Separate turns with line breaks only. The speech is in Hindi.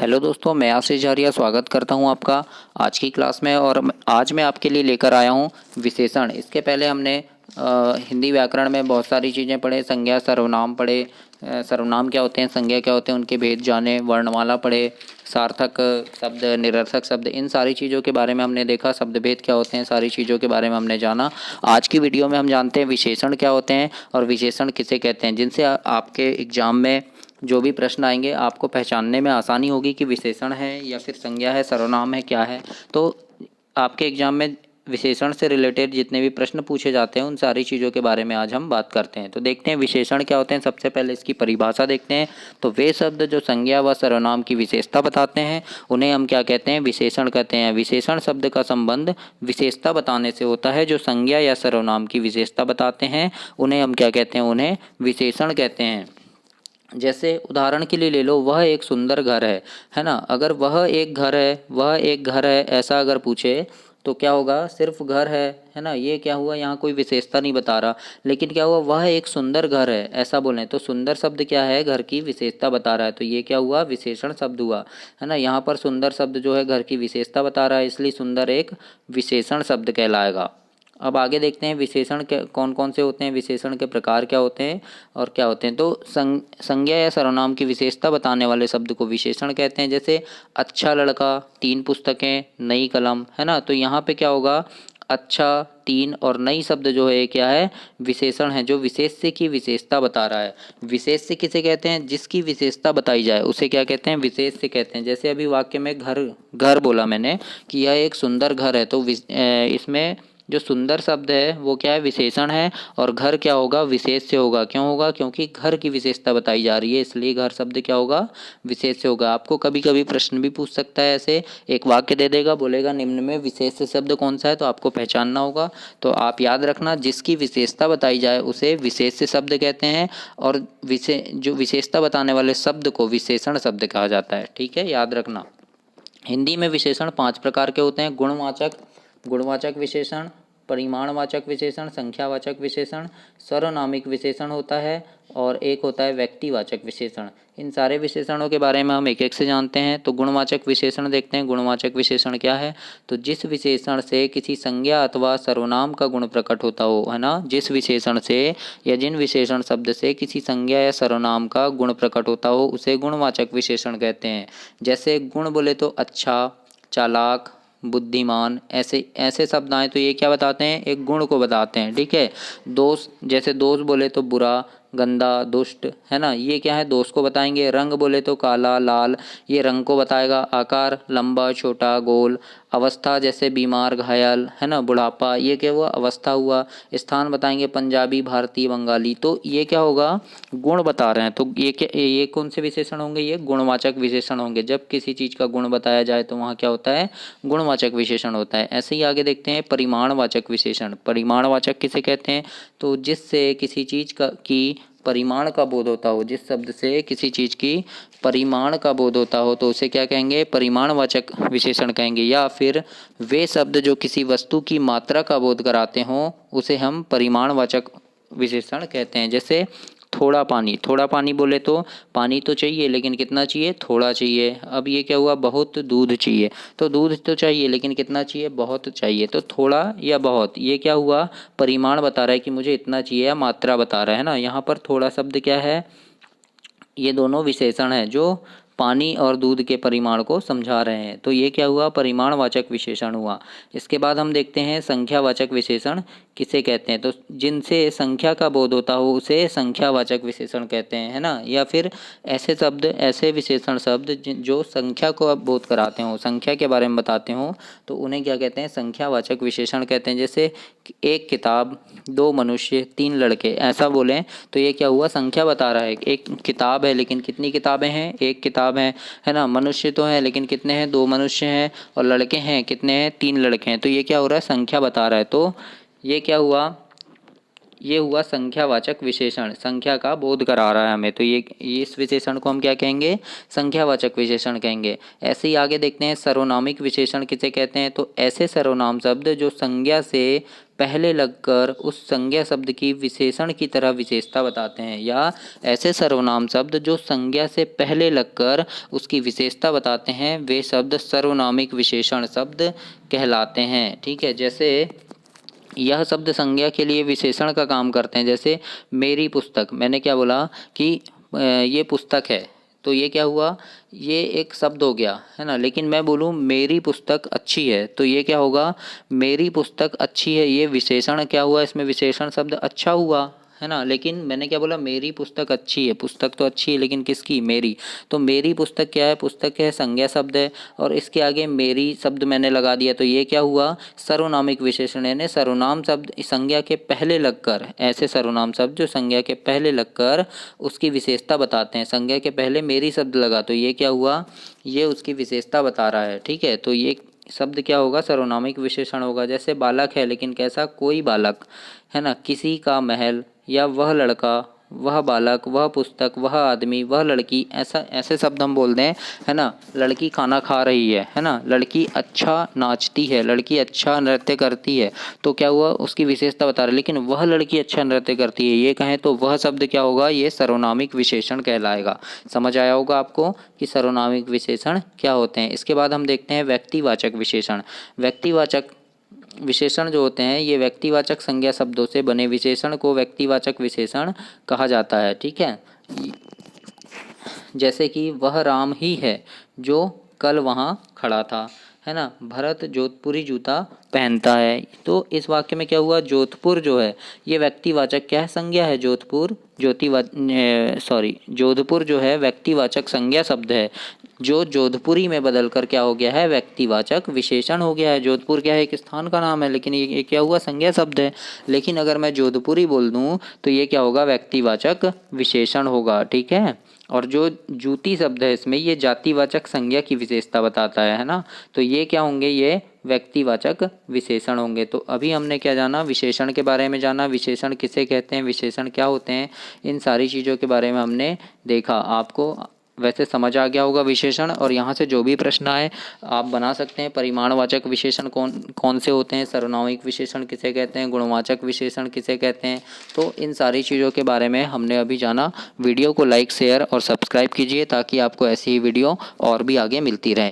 हेलो दोस्तों, मैं आशीष झारिया स्वागत करता हूं आपका आज की क्लास में। और आज मैं आपके लिए लेकर आया हूं विशेषण। इसके पहले हमने हिंदी व्याकरण में बहुत सारी चीज़ें पढ़े, संज्ञा सर्वनाम पढ़े, सर्वनाम क्या होते हैं, संज्ञा क्या होते हैं, उनके भेद जाने, वर्णमाला पढ़े, सार्थक शब्द, निरर्थक शब्द, इन सारी चीज़ों के बारे में हमने देखा। शब्द भेद क्या होते हैं, सारी चीज़ों के बारे में हमने जाना। आज की वीडियो में हम जानते हैं विशेषण क्या होते हैं और विशेषण किसे कहते हैं, जिनसे आपके एग्जाम में जो भी प्रश्न आएंगे आपको पहचानने में आसानी होगी कि विशेषण है या फिर संज्ञा है, सर्वनाम है, क्या है। तो आपके एग्जाम में विशेषण से रिलेटेड जितने भी प्रश्न पूछे जाते हैं उन सारी चीज़ों के बारे में आज हम बात करते हैं। तो देखते हैं विशेषण क्या होते हैं। सबसे पहले इसकी परिभाषा देखते हैं। तो वे शब्द जो संज्ञा व सर्वनाम की विशेषता बताते हैं उन्हें हम क्या कहते हैं, विशेषण कहते हैं। विशेषण शब्द का संबंध विशेषता बताने से होता है। जो संज्ञा या सर्वनाम की विशेषता बताते हैं उन्हें हम क्या कहते हैं, उन्हें विशेषण कहते हैं। जैसे उदाहरण के लिए ले लो, वह एक सुंदर घर है ना। अगर वह एक घर है, वह एक घर है ऐसा अगर पूछे तो क्या होगा, सिर्फ घर है ना। ये क्या हुआ, यहाँ कोई विशेषता नहीं बता रहा। लेकिन क्या हुआ, वह एक सुंदर घर है ऐसा बोलें तो सुंदर शब्द क्या है, घर की विशेषता बता रहा है। तो ये क्या हुआ, विशेषण शब्द हुआ, है ना। यहाँ पर सुंदर शब्द जो है घर की विशेषता बता रहा है, इसलिए सुंदर एक विशेषण शब्द कहलाएगा। अब आगे देखते हैं विशेषण के कौन कौन से होते हैं, विशेषण के प्रकार क्या होते हैं और क्या होते हैं। तो संज्ञा या सर्वनाम की विशेषता बताने वाले शब्द को विशेषण कहते हैं। जैसे अच्छा लड़का, 3 पुस्तकें, नई कलम, है ना। तो यहाँ पे क्या होगा, अच्छा, 3 और नई शब्द जो है क्या है, विशेषण है जो विशेष्य की विशेषता बता रहा है। विशेष्य किसे कहते हैं, जिसकी विशेषता बताई जाए उसे क्या कहते हैं, विशेष्य कहते हैं। जैसे अभी वाक्य में घर घर बोला मैंने कि यह एक सुंदर घर है, तो इसमें जो सुंदर शब्द है वो क्या है, विशेषण है। और घर क्या होगा, विशेष्य होगा। क्यों होगा, क्योंकि घर की विशेषता बताई जा रही है, इसलिए घर शब्द क्या होगा, विशेष्य होगा। आपको कभी कभी प्रश्न भी पूछ सकता है, ऐसे एक वाक्य दे देगा, बोलेगा निम्न में विशेष्य शब्द कौन सा है, तो आपको पहचानना होगा। तो आप याद रखना, जिसकी विशेषता बताई जाए उसे विशेष्य शब्द कहते हैं और जो विशेषता बताने वाले शब्द को विशेषण शब्द कहा जाता है। ठीक है, याद रखना। हिंदी में विशेषण 5 प्रकार के होते हैं। गुणवाचक विशेषण, परिमाणवाचक विशेषण, संख्यावाचक विशेषण, सर्वनामिक विशेषण होता है और एक होता है व्यक्तिवाचक विशेषण। इन सारे विशेषणों के बारे में हम एक एक से जानते हैं। तो गुणवाचक विशेषण देखते हैं। गुणवाचक विशेषण क्या है, तो जिस विशेषण से किसी संज्ञा अथवा सर्वनाम का गुण प्रकट होता हो, है ना। जिस विशेषण से या जिन विशेषण शब्द से किसी संज्ञा या सर्वनाम का गुण प्रकट होता हो उसे गुणवाचक विशेषण कहते हैं। जैसे गुण बोले तो अच्छा, चालाक, बुद्धिमान, ऐसे ऐसे शब्द आए तो ये क्या बताते हैं, एक गुण को बताते हैं। ठीक है। दोष, जैसे दोष बोले तो बुरा, गंदा, दुष्ट, है ना, ये क्या है, दोष को बताएंगे। रंग बोले तो काला, लाल, ये रंग को बताएगा। आकार, लंबा, छोटा, गोल। अवस्था, जैसे बीमार, घायल, है ना, बुढ़ापा, ये क्या हुआ, अवस्था हुआ। स्थान बताएंगे, पंजाबी, भारतीय, बंगाली। तो ये क्या होगा, गुण बता रहे हैं। तो ये कौन से विशेषण होंगे, ये गुणवाचक विशेषण होंगे। जब किसी चीज़ का गुण बताया जाए तो वहाँ क्या होता है, गुणवाचक विशेषण होता है। ऐसे ही आगे देखते हैं परिमाणवाचक विशेषण। परिमाणवाचक किसे कहते हैं, तो जिससे किसी चीज़ की परिमाण का बोध होता हो, जिस शब्द से किसी चीज़ की परिमाण का बोध होता हो तो उसे क्या कहेंगे, परिमाणवाचक विशेषण कहेंगे। या फिर वे शब्द जो किसी वस्तु की मात्रा का बोध कराते हों उसे हम परिमाणवाचक विशेषण कहते हैं। जैसे थोड़ा पानी, थोड़ा पानी बोले तो पानी तो चाहिए लेकिन कितना चाहिए, थोड़ा चाहिए। अब ये क्या हुआ, बहुत दूध चाहिए, तो दूध तो चाहिए लेकिन कितना चाहिए, बहुत चाहिए। तो थोड़ा या बहुत, ये क्या हुआ, परिमाण बता रहा है कि मुझे इतना चाहिए, या मात्रा बता रहा है ना। यहाँ पर थोड़ा शब्द क्या है, ये दोनों विशेषण हैं जो पानी और दूध के परिमाण को समझा रहे हैं। तो ये क्या हुआ, परिमाणवाचक विशेषण हुआ। इसके बाद हम देखते हैं संख्यावाचक विशेषण किसे कहते हैं। तो जिनसे संख्या का बोध होता हो उसे संख्यावाचक विशेषण कहते हैं, है ना। या फिर ऐसे शब्द, ऐसे विशेषण शब्द जो संख्या को बोध कराते हों, संख्या के बारे में बताते हों, तो उन्हें क्या कहते हैं, संख्यावाचक विशेषण कहते हैं। जैसे एक किताब, 2 मनुष्य, 3 लड़के, ऐसा बोलें तो ये क्या हुआ, संख्या बता रहा है। एक किताब है लेकिन कितनी किताबें हैं, एक किताब है ना। मनुष्य तो है लेकिन कितने हैं, 2 मनुष्य हैं। और लड़के हैं कितने हैं, 3 लड़के हैं। तो ये क्या हो रहा है, संख्या बता रहा है। तो ये क्या हुआ, ये हुआ संख्यावाचक विशेषण, संख्या का बोध करा रहा है हमें। तो ये इस विशेषण को हम क्या कहेंगे, संख्यावाचक विशेषण कहेंगे। ऐसे ही आगे देखते हैं सर्वनामिक विशेषण किसे कहते हैं। तो ऐसे सर्वनाम शब्द जो संज्ञा से पहले लगकर उस संज्ञा शब्द की विशेषण की तरह विशेषता बताते हैं, या ऐसे सर्वनाम शब्द जो संज्ञा से पहले लगकर उसकी विशेषता बताते हैं वे शब्द सर्वनामिक विशेषण शब्द कहलाते हैं। ठीक है, जैसे यह शब्द संज्ञा के लिए विशेषण का काम करते हैं। जैसे मेरी पुस्तक, मैंने क्या बोला कि ये पुस्तक है, तो ये क्या हुआ, ये एक शब्द हो गया है ना। लेकिन मैं बोलूँ मेरी पुस्तक अच्छी है, तो ये क्या होगा, मेरी पुस्तक अच्छी है, ये विशेषण क्या हुआ, इसमें विशेषण शब्द अच्छा हुआ है ना। लेकिन मैंने क्या बोला, मेरी पुस्तक अच्छी है, पुस्तक तो अच्छी है लेकिन किसकी, मेरी। तो मेरी पुस्तक क्या है, पुस्तक है, संज्ञा शब्द है, और इसके आगे मेरी शब्द मैंने लगा दिया, तो ये क्या हुआ, सर्वनामिक विशेषण। यानी सर्वनाम शब्द संज्ञा के पहले लगकर, ऐसे सर्वनाम शब्द जो संज्ञा के पहले लगकर उसकी विशेषता बताते हैं। संज्ञा के पहले मेरी शब्द लगा, तो ये क्या हुआ, ये उसकी विशेषता बता रहा है। ठीक है, तो ये शब्द क्या होगा, सर्वनामिक विशेषण होगा। जैसे बालक है, लेकिन कैसा, कोई बालक है ना, किसी का महल, या वह लड़का, वह बालक, वह पुस्तक, वह आदमी, वह लड़की, ऐसा ऐसे शब्द हम बोल दें है ना। लड़की खाना खा रही है ना, लड़की अच्छा नाचती है, लड़की अच्छा नृत्य करती है, तो क्या हुआ, उसकी विशेषता बता रहे हैं। लेकिन वह लड़की अच्छा नृत्य करती है, ये कहें तो वह शब्द क्या होगा, ये सर्वनामिक विशेषण कहलाएगा। समझ आया होगा आपको कि सर्वनामिक विशेषण क्या होते हैं। इसके बाद हम देखते हैं व्यक्तिवाचक विशेषण। व्यक्तिवाचक विशेषण जो होते हैं, ये व्यक्तिवाचक संज्ञा शब्दों से बने विशेषण को व्यक्तिवाचक विशेषण कहा जाता है। ठीक है, जैसे कि वह राम ही है जो कल वहाँ खड़ा था, है ना। भरत जोधपुरी जूता पहनता है, तो इस वाक्य में क्या हुआ, जोधपुर जो है ये व्यक्तिवाचक क्या है, संज्ञा है। जोधपुर जोधपुर जो है व्यक्तिवाचक संज्ञा शब्द है, जो जोधपुरी में बदलकर क्या हो गया है, व्यक्तिवाचक विशेषण हो गया है। जोधपुर क्या है, एक स्थान का नाम है, लेकिन ये क्या हुआ, संज्ञा शब्द है। लेकिन अगर मैं जोधपुरी बोल दूं तो ये क्या होगा, व्यक्तिवाचक विशेषण होगा। ठीक है, और जो जूती शब्द है इसमें, ये जातिवाचक संज्ञा की विशेषता बताता है ना। तो ये क्या होंगे, ये व्यक्तिवाचक विशेषण होंगे। तो अभी हमने क्या जाना, विशेषण के बारे में जाना, विशेषण किसे कहते हैं, विशेषण क्या होते हैं, इन सारी चीज़ों के बारे में हमने देखा। आपको वैसे समझ आ गया होगा विशेषण, और यहाँ से जो भी प्रश्न आए आप बना सकते हैं। परिमाणवाचक विशेषण कौन कौन से होते हैं, सर्वनामिक विशेषण किसे कहते हैं, गुणवाचक विशेषण किसे कहते हैं, तो इन सारी चीज़ों के बारे में हमने अभी जाना। वीडियो को लाइक, शेयर और सब्सक्राइब कीजिए ताकि आपको ऐसी ही वीडियो और भी आगे मिलती रहे।